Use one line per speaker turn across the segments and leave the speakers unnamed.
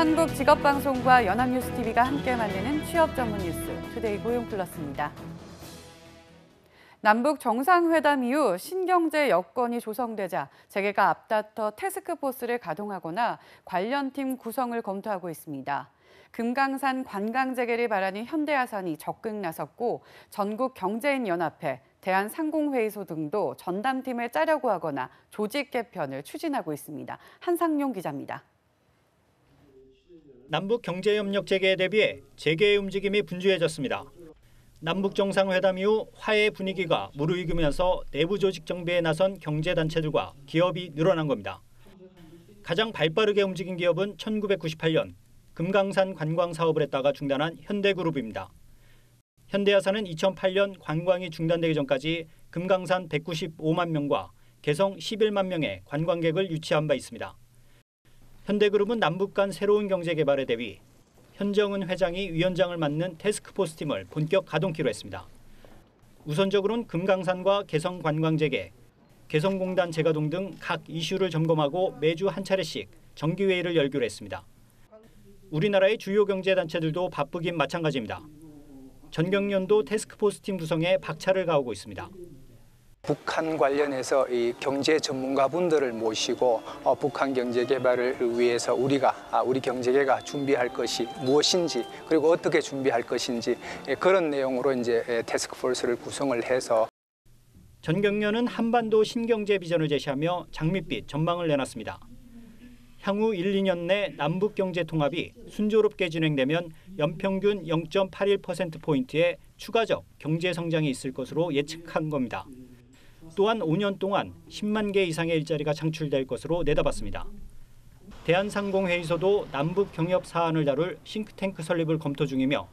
한국직업방송과 연합뉴스TV가 함께 만드는 취업 전문 뉴스 투데이 고용플러스입니다. 남북 정상회담 이후 신경제 여건이 조성되자 재계가 앞다퉈 태스크포스를 가동하거나 관련 팀 구성을 검토하고 있습니다. 금강산 관광 재개를 바라는 현대아산이 적극 나섰고 전국경제인연합회, 대한상공회의소 등도 전담팀을 짜려고 하거나 조직 개편을 추진하고 있습니다. 한상용 기자입니다.
남북 경제협력 재개에 대비해 재개의 움직임이 분주해졌습니다. 남북 정상회담 이후 화해 분위기가 무르익으면서 내부 조직 정비에 나선 경제단체들과 기업이 늘어난 겁니다. 가장 발빠르게 움직인 기업은 1998년 금강산 관광 사업을 했다가 중단한 현대그룹입니다. 현대아산은 2008년 관광이 중단되기 전까지 금강산 195만 명과 개성 11만 명의 관광객을 유치한 바 있습니다. 현대그룹은 남북 간 새로운 경제 개발에 대비 현정은 회장이 위원장을 맡는 태스크포스 팀을 본격 가동키로 했습니다. 우선적으로는 금강산과 개성 관광 재개, 개성공단 재가동 등 각 이슈를 점검하고 매주 한 차례씩 정기회의를 열기로 했습니다. 우리나라의 주요 경제단체들도 바쁘긴 마찬가지입니다. 전경련도 태스크포스 팀 구성에 박차를 가하고 있습니다.
북한 관련해서 이 경제 전문가분들을 모시고 북한 경제 개발을 위해서 우리 경제계가 준비할 것이 무엇인지 그리고 어떻게 준비할 것인지 그런 내용으로 이제 태스크포스를 구성을 해서
전경련은 한반도 신경제 비전을 제시하며 장밋빛 전망을 내놨습니다. 향후 1, 2년 내 남북 경제 통합이 순조롭게 진행되면 연평균 0.81%포인트의 추가적 경제 성장이 있을 것으로 예측한 겁니다. 또한 5년 동안 10만 개 이상의 일자리가 창출될 것으로 내다봤습니다. 대한상공회의소도 남북 경협 사안을 다룰 싱크탱크 설립을 검토 중이며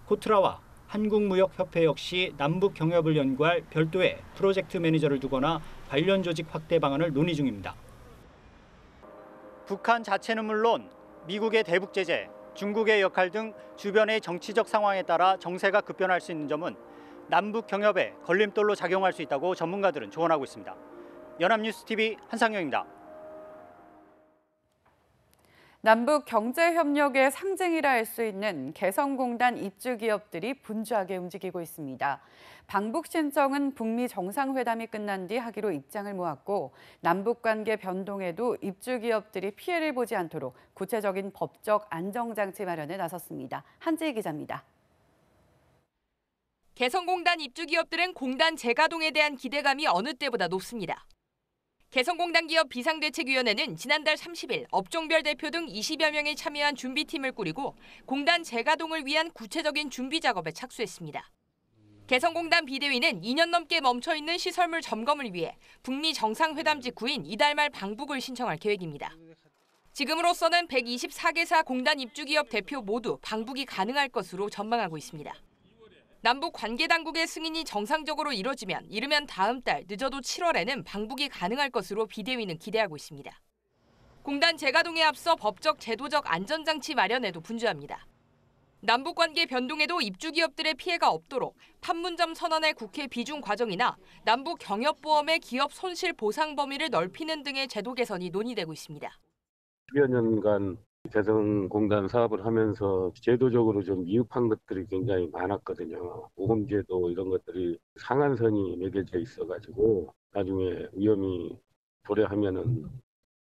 코트라와 한국무역협회 역시 남북 경협을 연구할 별도의 프로젝트 매니저를 두거나 관련 조직 확대 방안을 논의 중입니다. 북한 자체는 물론 미국의 대북 제재, 중국의 역할 등 주변의 정치적 상황에 따라 정세가 급변할 수 있는 점은 남북 경협에 걸림돌로 작용할 수 있다고 전문가들은 조언하고 있습니다. 연합뉴스TV 한상용입니다.
남북 경제협력의 상징이라 할 수 있는 개성공단 입주 기업들이 분주하게 움직이고 있습니다. 방북 신청은 북미 정상회담이 끝난 뒤 하기로 입장을 모았고 남북 관계 변동에도 입주 기업들이 피해를 보지 않도록 구체적인 법적 안정장치 마련에 나섰습니다. 한지희 기자입니다.
개성공단 입주 기업들은 공단 재가동에 대한 기대감이 어느 때보다 높습니다. 개성공단 기업 비상대책위원회는 지난달 30일 업종별 대표 등 20여 명이 참여한 준비팀을 꾸리고 공단 재가동을 위한 구체적인 준비 작업에 착수했습니다. 개성공단 비대위는 2년 넘게 멈춰있는 시설물 점검을 위해 북미 정상회담 직후인 이달 말 방북을 신청할 계획입니다. 지금으로서는 124개사 공단 입주 기업 대표 모두 방북이 가능할 것으로 전망하고 있습니다. 남북 관계당국의 승인이 정상적으로 이뤄지면 이르면 다음 달 늦어도 7월에는 방북이 가능할 것으로 비대위는 기대하고 있습니다. 공단 재가동에 앞서 법적 제도적 안전장치 마련에도 분주합니다. 남북 관계 변동에도 입주 기업들의 피해가 없도록 판문점 선언의 국회 비준 과정이나 남북 경협보험의 기업 손실 보상 범위를 넓히는 등의 제도 개선이 논의되고 있습니다.
10여 년간 개성공단 사업을 하면서 제도적으로 좀 미흡한 것들이 굉장히 많았거든요. 보험제도 이런 것들이 상한선이 매겨져 있어가지고 나중에 위험이 도래하면은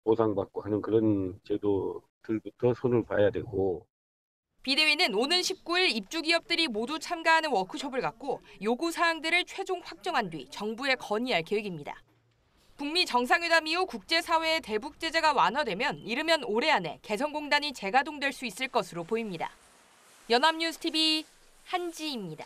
보상받고 하는 그런 제도들부터 손을 봐야 되고.
비대위는 오는 19일 입주 기업들이 모두 참가하는 워크숍을 갖고 요구 사항들을 최종 확정한 뒤 정부에 건의할 계획입니다. 북미 정상회담 이후 국제사회의 대북 제재가 완화되면 이르면 올해 안에 개성공단이 재가동될 수 있을 것으로 보입니다. 연합뉴스TV 한지희입니다.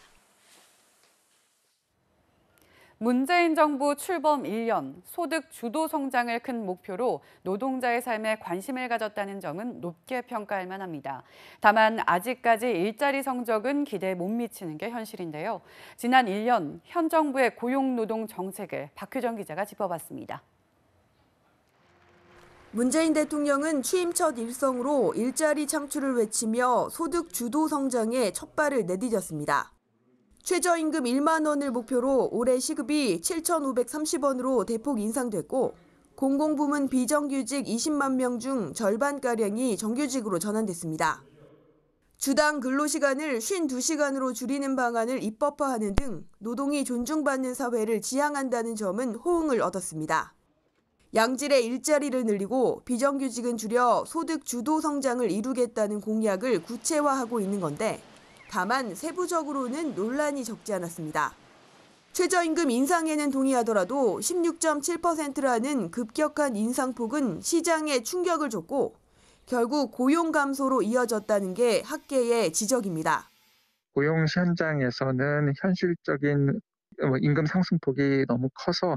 문재인 정부 출범 1년, 소득 주도 성장을 큰 목표로 노동자의 삶에 관심을 가졌다는 점은 높게 평가할 만합니다. 다만 아직까지 일자리 성적은 기대에 못 미치는 게 현실인데요. 지난 1년 현 정부의 고용노동 정책을 박효정 기자가 짚어봤습니다.
문재인 대통령은 취임 첫 일성으로 일자리 창출을 외치며 소득 주도 성장에 첫발을 내디뎠습니다. 최저임금 1만 원을 목표로 올해 시급이 7,530원으로 대폭 인상됐고 공공부문 비정규직 20만 명 중 절반가량이 정규직으로 전환됐습니다. 주당 근로시간을 52시간으로 줄이는 방안을 입법화하는 등 노동이 존중받는 사회를 지향한다는 점은 호응을 얻었습니다. 양질의 일자리를 늘리고 비정규직은 줄여 소득 주도 성장을 이루겠다는 공약을 구체화하고 있는 건데 다만 세부적으로는 논란이 적지 않았습니다. 최저임금 인상에는 동의하더라도 16.7%라는 급격한 인상폭은 시장에 충격을 줬고 결국 고용 감소로 이어졌다는 게 학계의 지적입니다.
고용 현장에서는 현실적인 임금 상승폭이 너무 커서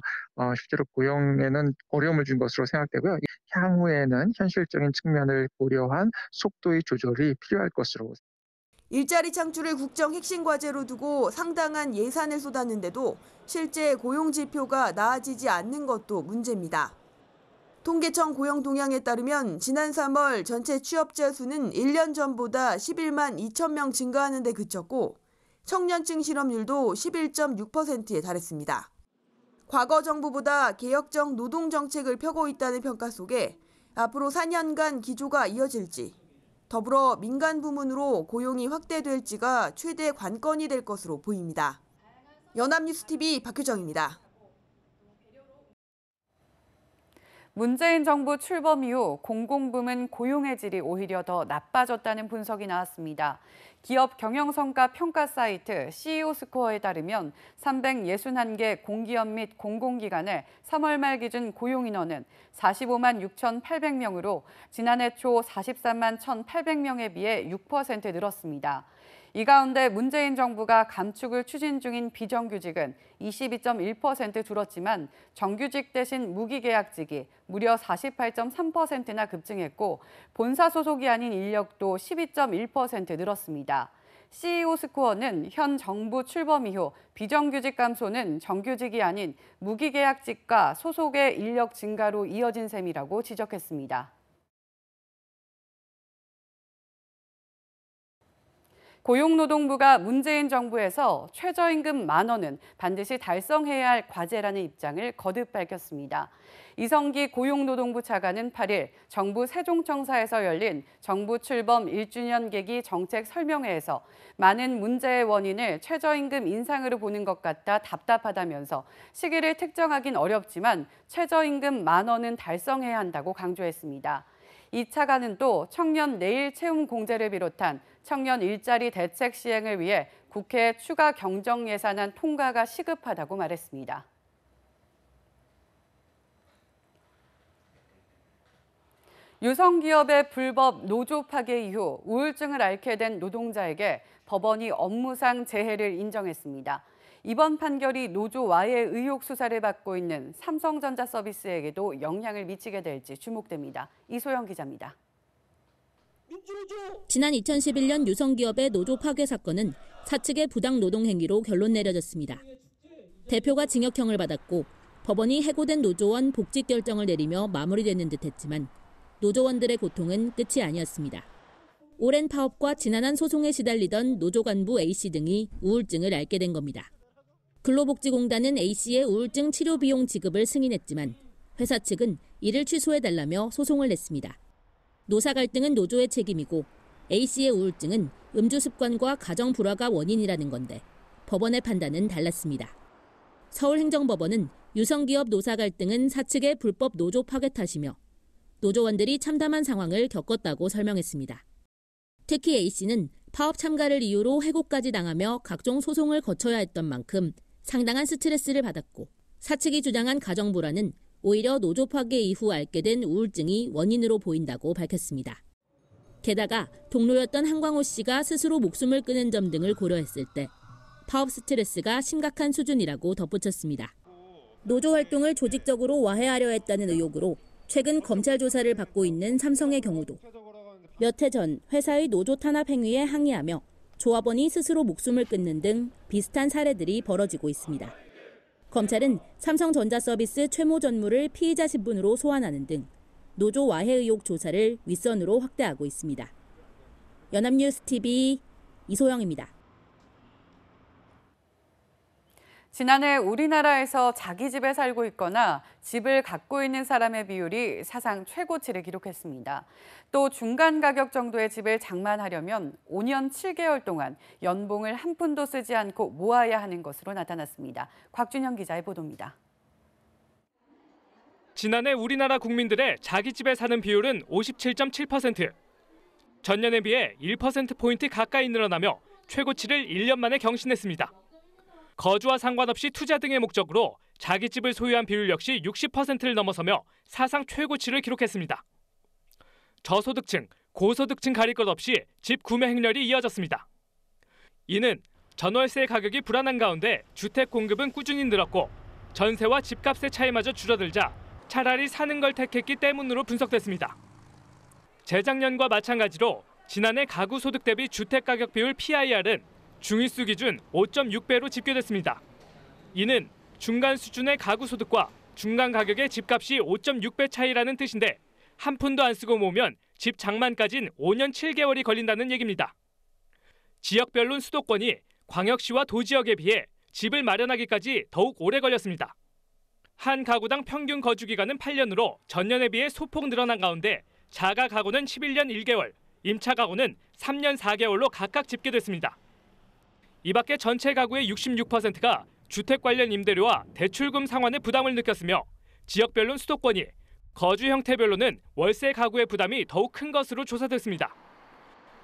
실제로 고용에는 어려움을 준 것으로 생각되고요. 향후에는 현실적인 측면을 고려한 속도의 조절이 필요할 것으로.
일자리 창출을 국정 핵심 과제로 두고 상당한 예산을 쏟았는데도 실제 고용 지표가 나아지지 않는 것도 문제입니다. 통계청 고용 동향에 따르면 지난 3월 전체 취업자 수는 1년 전보다 11만 2천 명 증가하는 데 그쳤고 청년층 실업률도 11.6%에 달했습니다. 과거 정부보다 개혁적 노동 정책을 펴고 있다는 평가 속에 앞으로 4년간 기조가 이어질지 더불어 민간 부문으로 고용이 확대될지가 최대 관건이 될 것으로 보입니다. 연합뉴스TV 박효정입니다.
문재인 정부 출범 이후 공공부문 고용의 질이 오히려 더 나빠졌다는 분석이 나왔습니다. 기업 경영성과 평가 사이트 CEO스코어에 따르면 361개 공기업 및 공공기관의 3월 말 기준 고용인원은 45만 6,800명으로 지난해 초 43만 1,800명에 비해 6% 늘었습니다. 이 가운데 문재인 정부가 감축을 추진 중인 비정규직은 22.1% 줄었지만 정규직 대신 무기계약직이 무려 48.3%나 급증했고 본사 소속이 아닌 인력도 12.1% 늘었습니다. CEO스코어는 현 정부 출범 이후 비정규직 감소는 정규직이 아닌 무기계약직과 소속의 인력 증가로 이어진 셈이라고 지적했습니다. 고용노동부가 문재인 정부에서 최저임금 10,000원은 반드시 달성해야 할 과제라는 입장을 거듭 밝혔습니다. 이성기 고용노동부 차관은 8일 정부 세종청사에서 열린 정부 출범 1주년 계기 정책 설명회에서 많은 문제의 원인을 최저임금 인상으로 보는 것 같아 답답하다면서 시기를 특정하긴 어렵지만 최저임금 10,000원은 달성해야 한다고 강조했습니다. 이 차관은 또 청년 내일 채움 공제를 비롯한 청년 일자리 대책 시행을 위해 국회 추가 경정 예산안 통과가 시급하다고 말했습니다. 유성기업의 불법 노조 파괴 이후 우울증을 앓게 된 노동자에게 법원이 업무상 재해를 인정했습니다. 이번 판결이 노조 와해 의혹 수사를 받고 있는 삼성전자 서비스에게도 영향을 미치게 될지 주목됩니다. 이소영 기자입니다.
지난 2011년 유성기업의 노조 파괴 사건은 사측의 부당 노동 행위로 결론 내려졌습니다. 대표가 징역형을 받았고 법원이 해고된 노조원 복직 결정을 내리며 마무리되는 듯했지만 노조원들의 고통은 끝이 아니었습니다. 오랜 파업과 지난한 소송에 시달리던 노조 간부 A씨 등이 우울증을 앓게 된 겁니다. 근로복지공단은 A씨의 우울증 치료 비용 지급을 승인했지만 회사 측은 이를 취소해달라며 소송을 냈습니다. 노사 갈등은 노조의 책임이고 A씨의 우울증은 음주 습관과 가정 불화가 원인이라는 건데 법원의 판단은 달랐습니다. 서울행정법원은 유성기업 노사 갈등은 사측의 불법 노조 파괴 탓이며 노조원들이 참담한 상황을 겪었다고 설명했습니다. 특히 A씨는 파업 참가를 이유로 해고까지 당하며 각종 소송을 거쳐야 했던 만큼 상당한 스트레스를 받았고 사측이 주장한 가정 불화는 오히려 노조 파괴 이후 앓게 된 우울증이 원인으로 보인다고 밝혔습니다. 게다가 동료였던 한광호 씨가 스스로 목숨을 끊은 점 등을 고려했을 때 파업 스트레스가 심각한 수준이라고 덧붙였습니다. 노조 활동을 조직적으로 와해하려 했다는 의혹으로 최근 검찰 조사를 받고 있는 삼성의 경우도 몇 해 전 회사의 노조 탄압 행위에 항의하며 조합원이 스스로 목숨을 끊는 등 비슷한 사례들이 벌어지고 있습니다. 검찰은 삼성전자 서비스 최모 전무를 피의자 신분으로 소환하는 등 노조 와해 의혹 조사를 윗선으로 확대하고 있습니다. 연합뉴스TV 이소영입니다.
지난해 우리나라에서 자기 집에 살고 있거나 집을 갖고 있는 사람의 비율이 사상 최고치를 기록했습니다. 또 중간 가격 정도의 집을 장만하려면 5년 7개월 동안 연봉을 한 푼도 쓰지 않고 모아야 하는 것으로 나타났습니다. 곽준영 기자의 보도입니다.
지난해 우리나라 국민들의 자기 집에 사는 비율은 57.7%. 전년에 비해 1%포인트 가까이 늘어나며 최고치를 1년 만에 경신했습니다. 거주와 상관없이 투자 등의 목적으로 자기 집을 소유한 비율 역시 60%를 넘어서며 사상 최고치를 기록했습니다. 저소득층, 고소득층 가릴 것 없이 집 구매 행렬이 이어졌습니다. 이는 전월세 가격이 불안한 가운데 주택 공급은 꾸준히 늘었고 전세와 집값의 차이마저 줄어들자 차라리 사는 걸 택했기 때문으로 분석됐습니다. 재작년과 마찬가지로 지난해 가구 소득 대비 주택 가격 비율 PIR은 중위수 기준 5.6배로 집계됐습니다. 이는 중간 수준의 가구 소득과 중간 가격의 집값이 5.6배 차이라는 뜻인데 한 푼도 안 쓰고 모으면 집 장만까진 5년 7개월이 걸린다는 얘기입니다. 지역별로는 수도권이 광역시와 도지역에 비해 집을 마련하기까지 더욱 오래 걸렸습니다. 한 가구당 평균 거주 기간은 8년으로 전년에 비해 소폭 늘어난 가운데 자가 가구는 11년 1개월, 임차 가구는 3년 4개월로 각각 집계됐습니다. 이 밖에 전체 가구의 66%가 주택 관련 임대료와 대출금 상환의 부담을 느꼈으며 지역별로는 수도권이, 거주 형태별로는 월세 가구의 부담이 더욱 큰 것으로 조사됐습니다.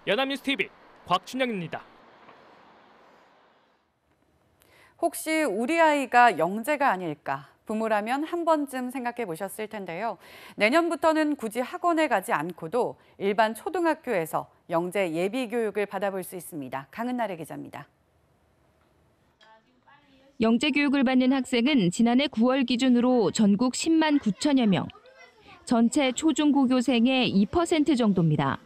연합뉴스TV 곽춘영입니다.
혹시 우리 아이가 영재가 아닐까? 부모라면 한 번쯤 생각해 보셨을 텐데요. 내년부터는 굳이 학원에 가지 않고도 일반 초등학교에서 영재 예비 교육을 받아볼 수 있습니다. 강은나래 기자입니다.
영재 교육을 받는 학생은 지난해 9월 기준으로 전국 10만 9천여 명, 전체 초중고교생의 2% 정도입니다.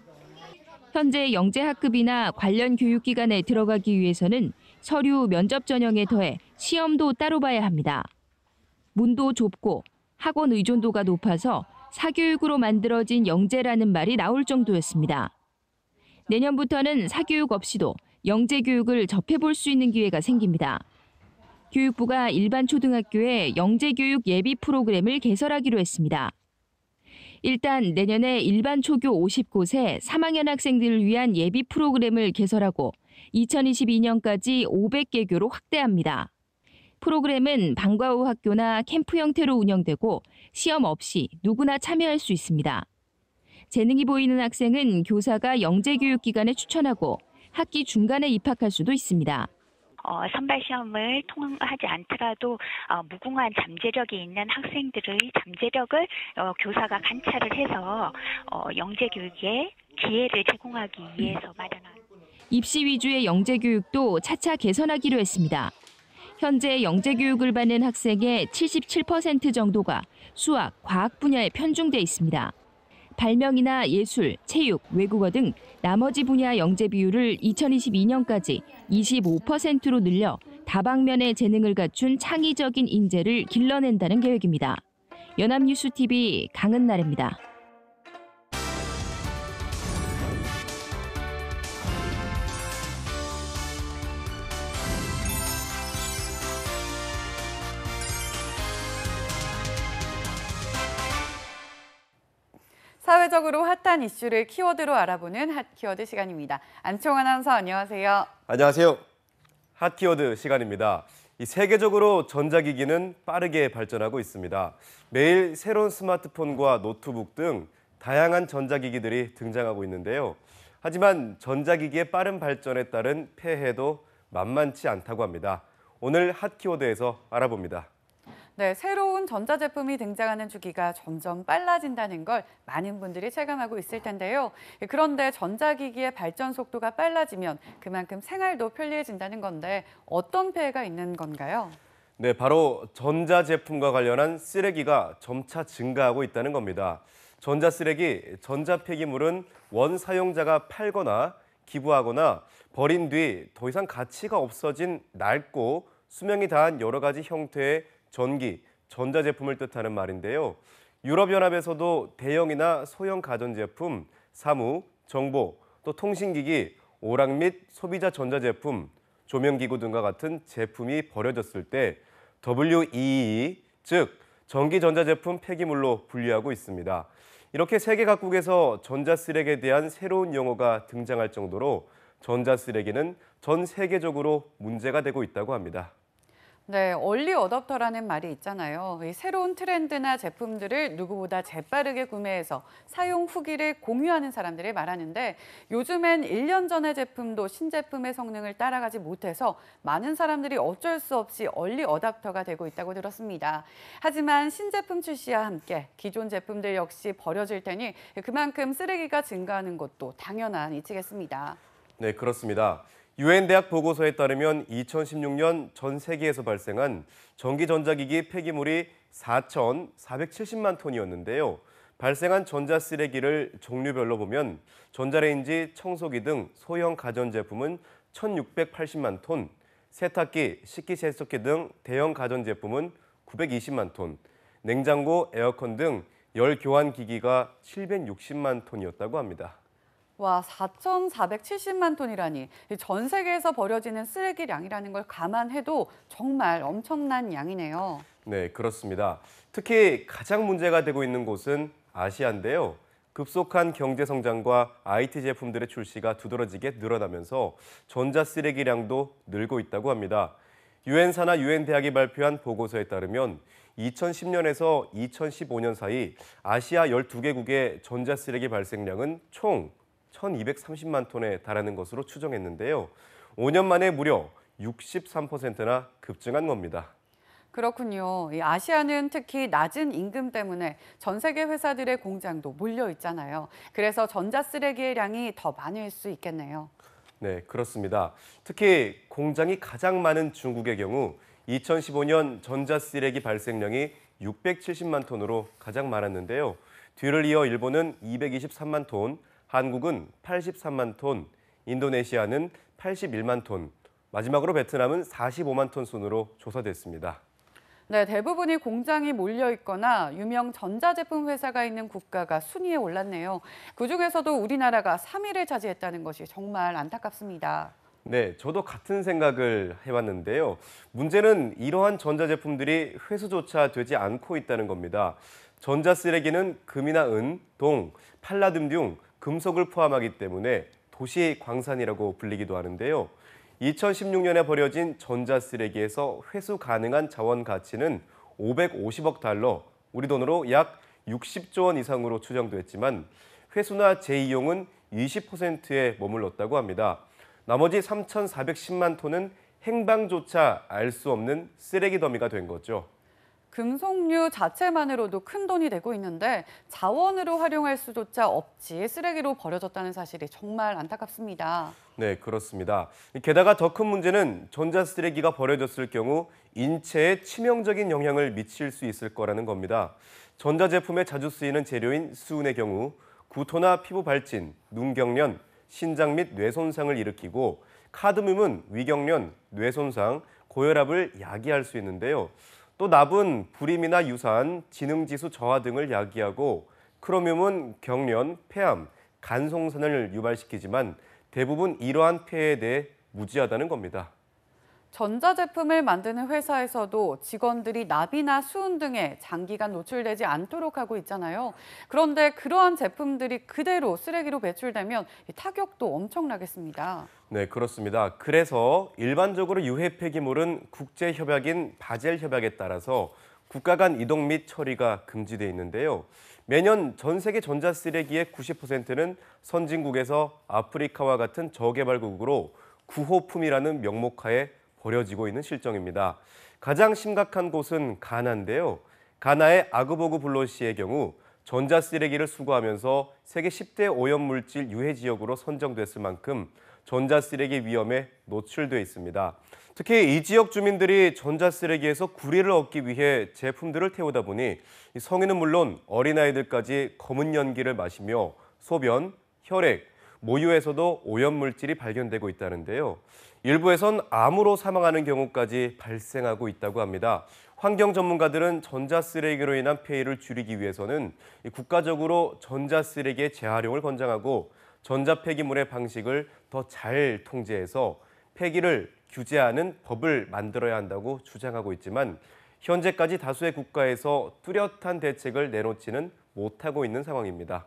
현재 영재 학급이나 관련 교육기관에 들어가기 위해서는 서류 면접 전형에 더해 시험도 따로 봐야 합니다. 문도 좁고 학원 의존도가 높아서 사교육으로 만들어진 영재라는 말이 나올 정도였습니다. 내년부터는 사교육 없이도 영재 교육을 접해볼 수 있는 기회가 생깁니다. 교육부가 일반 초등학교에 영재 교육 예비 프로그램을 개설하기로 했습니다. 일단 내년에 일반 초교 50곳에 3학년 학생들을 위한 예비 프로그램을 개설하고 2022년까지 500개교로 확대합니다. 프로그램은 방과 후 학교나 캠프 형태로 운영되고 시험 없이 누구나 참여할 수 있습니다. 재능이 보이는 학생은 교사가 영재 교육기관에 추천하고 학기 중간에 입학할 수도 있습니다.
선발 시험을 통하지 않더라도 무궁한 잠재력이 있는 학생들의 잠재력을 교사가 관찰을 해서 영재 교육에 기회를 제공하기 위해서 마련한.
입시 위주의 영재 교육도 차차 개선하기로 했습니다. 현재 영재 교육을 받는 학생의 77% 정도가 수학, 과학 분야에 편중돼 있습니다. 발명이나 예술, 체육, 외국어 등 나머지 분야 영재 비율을 2022년까지 25%로 늘려 다방면의 재능을 갖춘 창의적인 인재를 길러낸다는 계획입니다. 연합뉴스TV 강은나래입니다.
사회적으로 핫한 이슈를 키워드로 알아보는 핫키워드 시간입니다. 안치홍 아나운서 안녕하세요.
안녕하세요. 핫키워드 시간입니다. 세계적으로 전자기기는 빠르게 발전하고 있습니다. 매일 새로운 스마트폰과 노트북 등 다양한 전자기기들이 등장하고 있는데요. 하지만 전자기기의 빠른 발전에 따른 폐해도 만만치 않다고 합니다. 오늘 핫키워드에서 알아봅니다.
네, 새로운 전자제품이 등장하는 주기가 점점 빨라진다는 걸 많은 분들이 체감하고 있을 텐데요. 그런데 전자기기의 발전 속도가 빨라지면 그만큼 생활도 편리해진다는 건데 어떤 폐해가 있는 건가요?
네, 바로 전자제품과 관련한 쓰레기가 점차 증가하고 있다는 겁니다. 전자쓰레기, 전자폐기물은 원사용자가 팔거나 기부하거나 버린 뒤 더 이상 가치가 없어진 낡고 수명이 다한 여러 가지 형태의 전기, 전자제품을 뜻하는 말인데요. 유럽연합에서도 대형이나 소형 가전제품, 사무, 정보, 또 통신기기, 오락 및 소비자 전자제품, 조명기구 등과 같은 제품이 버려졌을 때 WEE, 즉 전기전자제품 폐기물로 분류하고 있습니다. 이렇게 세계 각국에서 전자쓰레기에 대한 새로운 용어가 등장할 정도로 전자쓰레기는 전 세계적으로 문제가 되고 있다고 합니다.
네, 얼리 어댑터라는 말이 있잖아요. 이 새로운 트렌드나 제품들을 누구보다 재빠르게 구매해서 사용 후기를 공유하는 사람들을 말하는데 요즘엔 1년 전의 제품도 신제품의 성능을 따라가지 못해서 많은 사람들이 어쩔 수 없이 얼리 어댑터가 되고 있다고 들었습니다. 하지만 신제품 출시와 함께 기존 제품들 역시 버려질 테니 그만큼 쓰레기가 증가하는 것도 당연한 이치겠습니다.
네, 그렇습니다. 유엔 대학 보고서에 따르면 2016년 전 세계에서 발생한 전기전자기기 폐기물이 4,470만 톤이었는데요. 발생한 전자쓰레기를 종류별로 보면 전자레인지, 청소기 등 소형 가전제품은 1,680만 톤, 세탁기, 식기세척기 등 대형 가전제품은 920만 톤, 냉장고, 에어컨 등 열교환기기가 760만 톤이었다고 합니다.
와, 4,470만 톤이라니. 전 세계에서 버려지는 쓰레기량이라는 걸 감안해도 정말 엄청난 양이네요.
네, 그렇습니다. 특히 가장 문제가 되고 있는 곳은 아시아인데요. 급속한 경제 성장과 IT 제품들의 출시가 두드러지게 늘어나면서 전자쓰레기량도 늘고 있다고 합니다. 유엔사나 유엔대학이 발표한 보고서에 따르면 2010년에서 2015년 사이 아시아 12개국의 전자쓰레기 발생량은 총 1,230만 톤에 달하는 것으로 추정했는데요. 5년 만에 무려 63%나 급증한 겁니다.
그렇군요. 이 아시아는 특히 낮은 임금 때문에 전 세계 회사들의 공장도 몰려 있잖아요. 그래서 전자쓰레기의 양이 더 많을 수 있겠네요.
네, 그렇습니다. 특히 공장이 가장 많은 중국의 경우 2015년 전자쓰레기 발생량이 670만 톤으로 가장 많았는데요. 뒤를 이어 일본은 223만 톤, 한국은 83만 톤, 인도네시아는 81만 톤, 마지막으로 베트남은 45만 톤 순으로 조사됐습니다.
네, 대부분이 공장이 몰려 있거나 유명 전자제품 회사가 있는 국가가 순위에 올랐네요. 그중에서도 우리나라가 3위를 차지했다는 것이 정말 안타깝습니다.
네, 저도 같은 생각을 해봤는데요. 문제는 이러한 전자제품들이 회수조차 되지 않고 있다는 겁니다. 전자쓰레기는 금이나 은, 동, 팔라듐 등 금속을 포함하기 때문에 도시 광산이라고 불리기도 하는데요. 2016년에 버려진 전자쓰레기에서 회수 가능한 자원 가치는 550억 달러, 우리 돈으로 약 60조 원 이상으로 추정됐지만 회수나 재이용은 20%에 머물렀다고 합니다. 나머지 3,410만 톤은 행방조차 알 수 없는 쓰레기 더미가 된 거죠.
금속류 자체만으로도 큰 돈이 되고 있는데 자원으로 활용할 수조차 없이 쓰레기로 버려졌다는 사실이 정말 안타깝습니다.
네, 그렇습니다. 게다가 더 큰 문제는 전자쓰레기가 버려졌을 경우 인체에 치명적인 영향을 미칠 수 있을 거라는 겁니다. 전자제품에 자주 쓰이는 재료인 수은의 경우 구토나 피부 발진, 눈경련, 신장 및 뇌 손상을 일으키고 카드뮴은 위경련, 뇌 손상, 고혈압을 야기할 수 있는데요. 또 납은 불임이나 유산, 지능지수 저하 등을 야기하고 크로뮴은 경련, 폐암, 간 송산을 유발시키지만 대부분 이러한 폐해에 대해 무지하다는 겁니다.
전자제품을 만드는 회사에서도 직원들이 납이나 수은 등에 장기간 노출되지 않도록 하고 있잖아요. 그런데 그러한 제품들이 그대로 쓰레기로 배출되면 타격도 엄청나겠습니다.
네, 그렇습니다. 그래서 일반적으로 유해 폐기물은 국제협약인 바젤 협약에 따라서 국가 간 이동 및 처리가 금지돼 있는데요. 매년 전 세계 전자쓰레기의 90%는 선진국에서 아프리카와 같은 저개발국으로 구호품이라는 명목하에 버려지고 있는 실정입니다. 가장 심각한 곳은 가나인데요. 가나의 아그보그 블로시의 경우 전자쓰레기를 수거하면서 세계 10대 오염물질 유해 지역으로 선정됐을 만큼 전자쓰레기 위험에 노출돼 있습니다. 특히 이 지역 주민들이 전자쓰레기에서 구리를 얻기 위해 제품들을 태우다 보니 성인은 물론 어린아이들까지 검은 연기를 마시며 소변, 혈액, 모유에서도 오염물질이 발견되고 있다는데요. 일부에선 암으로 사망하는 경우까지 발생하고 있다고 합니다. 환경 전문가들은 전자쓰레기로 인한 폐해를 줄이기 위해서는 국가적으로 전자쓰레기의 재활용을 권장하고 전자폐기물의 방식을 더 잘 통제해서 폐기를 규제하는 법을 만들어야 한다고 주장하고 있지만 현재까지 다수의 국가에서 뚜렷한 대책을 내놓지는 못하고 있는 상황입니다.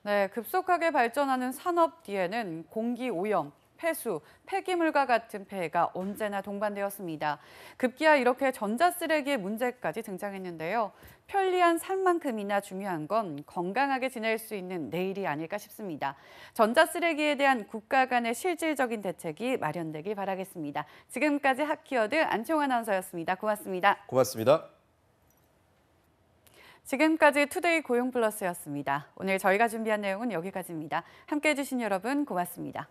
네, 급속하게 발전하는 산업 뒤에는 공기 오염, 폐수, 폐기물과 같은 폐해가 언제나 동반되었습니다. 급기야 이렇게 전자쓰레기의 문제까지 등장했는데요. 편리한 삶만큼이나 중요한 건 건강하게 지낼 수 있는 내일이 아닐까 싶습니다. 전자쓰레기에 대한 국가 간의 실질적인 대책이 마련되길 바라겠습니다. 지금까지 핫키워드 안채홍 아나운서였습니다. 고맙습니다.
고맙습니다.
지금까지 투데이 고용플러스였습니다. 오늘 저희가 준비한 내용은 여기까지입니다. 함께해 주신 여러분 고맙습니다.